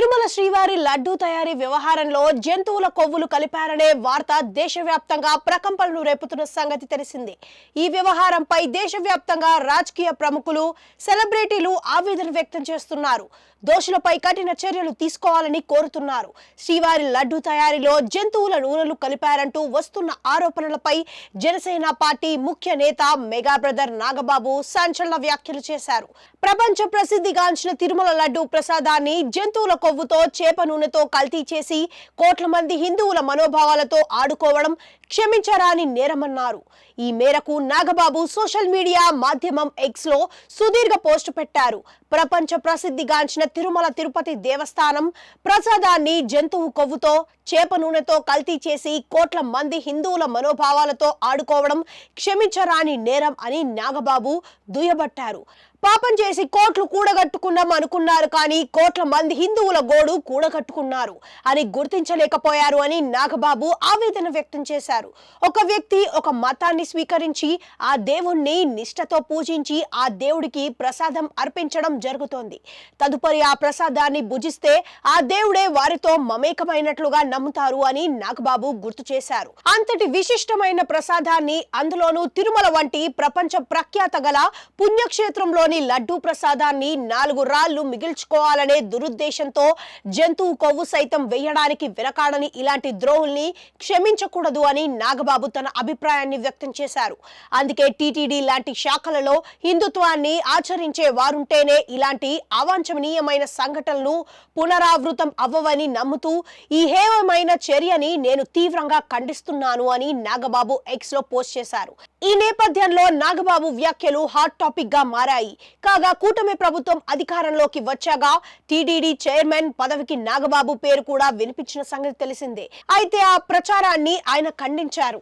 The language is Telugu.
తిరుమల శ్రీవారి లడ్డూ తయారీ వ్యవహారంలో జంతువుల కొవ్వులు కలిపారనే వార్త దేశవ్యాప్తంగా ప్రకంపనలు రేపుతున్న సంగతి తెలిసిందే. ఈ వ్యవహారంపై దేశవ్యాప్తంగా రాజకీయ ప్రముఖులు, సెలబ్రిటీలు ఆవేదన వ్యక్తం చేస్తున్నారు. దోషులపై కఠిన చర్యలు తీసుకోవాలని కోరుతున్నారు. శ్రీవారి లడ్డూ తయారీలో జంతువుల నూనెలు కలిపారంటూ వస్తున్న ఆరోపణలపై జనసేన పార్టీ ముఖ్య నేత మెగా బ్రదర్ నాగబాబు సంచలన వ్యాఖ్యలు చేశారు. ప్రపంచ ప్రసిద్ధిగాంచిన తిరుమల లడ్డూ ప్రసాదాన్ని జంతువుల కొవ్వుతో, చేప నూనెతో కల్తీ చేసి కోట్ల మంది హిందువుల మనోభావాలతో ఆడుకోవడం క్షమించరాని నేరమన్నారు. ఈ మేరకు నాగబాబు సోషల్ మీడియా మాధ్యమం ఎక్స్ లో సుదీర్ఘ పోస్టు పెట్టారు. ప్రపంచ ప్రసిద్ధిగాంచిన తిరుమల తిరుపతి దేవస్థానం ప్రసాదాన్ని జంతువు కొవ్వుతో, చేప నూనెతో కల్తీ చేసి కోట్ల మంది హిందువుల మనోభావాలతో ఆడుకోవడం క్షమించరాని నేరం అని నాగబాబు దుయ్యబట్టారు. పాపం చేసి కోట్లు కూడగట్టుకున్నాం అనుకున్నారు, కానీ కోట్ల మంది హిందువుల గోడు కూడగట్టుకున్నారు అని గుర్తించలేకపోయారు అని నాగబాబు ఆవేదన వ్యక్తం చేశారు. ఒక వ్యక్తి ఒక మతాన్ని స్వీకరించి ఆ దేవుణ్ణి నిష్ఠతో పూజించి ఆ దేవుడికి ప్రసాదం అర్పించడం జరుగుతోంది. తదుపరి ఆ ప్రసాదాన్ని భుజిస్తే ఆ దేవుడే వారితో మమేకమైనట్లుగా నమ్ముతారు అని నాగబాబు గుర్తు చేశారు. అంతటి విశిష్టమైన ప్రసాదాన్ని, అందులోనూ తిరుమల వంటి ప్రపంచ ప్రఖ్యాత గల పుణ్యక్షేత్రంలో లడ్డూ ప్రసాదాన్ని 4 రాళ్లు మిగిల్చుకోవాలనే దురుద్దేశంతో జంతువు కొవ్వు సైతం వేయడానికి వెనకాడని ఇలాంటి ద్రోహుల్ని క్షమించకూడదు అని నాగబాబు తన అభిప్రాయాన్ని వ్యక్తం చేశారు. అందుకే టీటీడీ లాంటి శాఖలలో హిందుత్వాన్ని ఆచరించే వారుంటేనే ఇలాంటి అవాంఛనీయమైన సంఘటనలు పునరావృతం అవ్వవని నమ్ముతూ ఈ హేయమైన చర్యని నేను తీవ్రంగా ఖండిస్తున్నాను అని నాగబాబు ఎక్స్ లో పోస్ట్ చేశారు. ఈ నేపథ్యంలో నాగబాబు వ్యాఖ్యలు హాట్ టాపిక్ గా మారాయి. కాగా కూటమి ప్రభుత్వం అధికారంలోకి వచ్చాక టీటీడీ చైర్మన్ పదవికి నాగబాబు పేరు కూడా వినిపించిన సంగతి తెలిసిందే. అయితే ఆ ప్రచారాన్ని ఆయన ఖండించారు.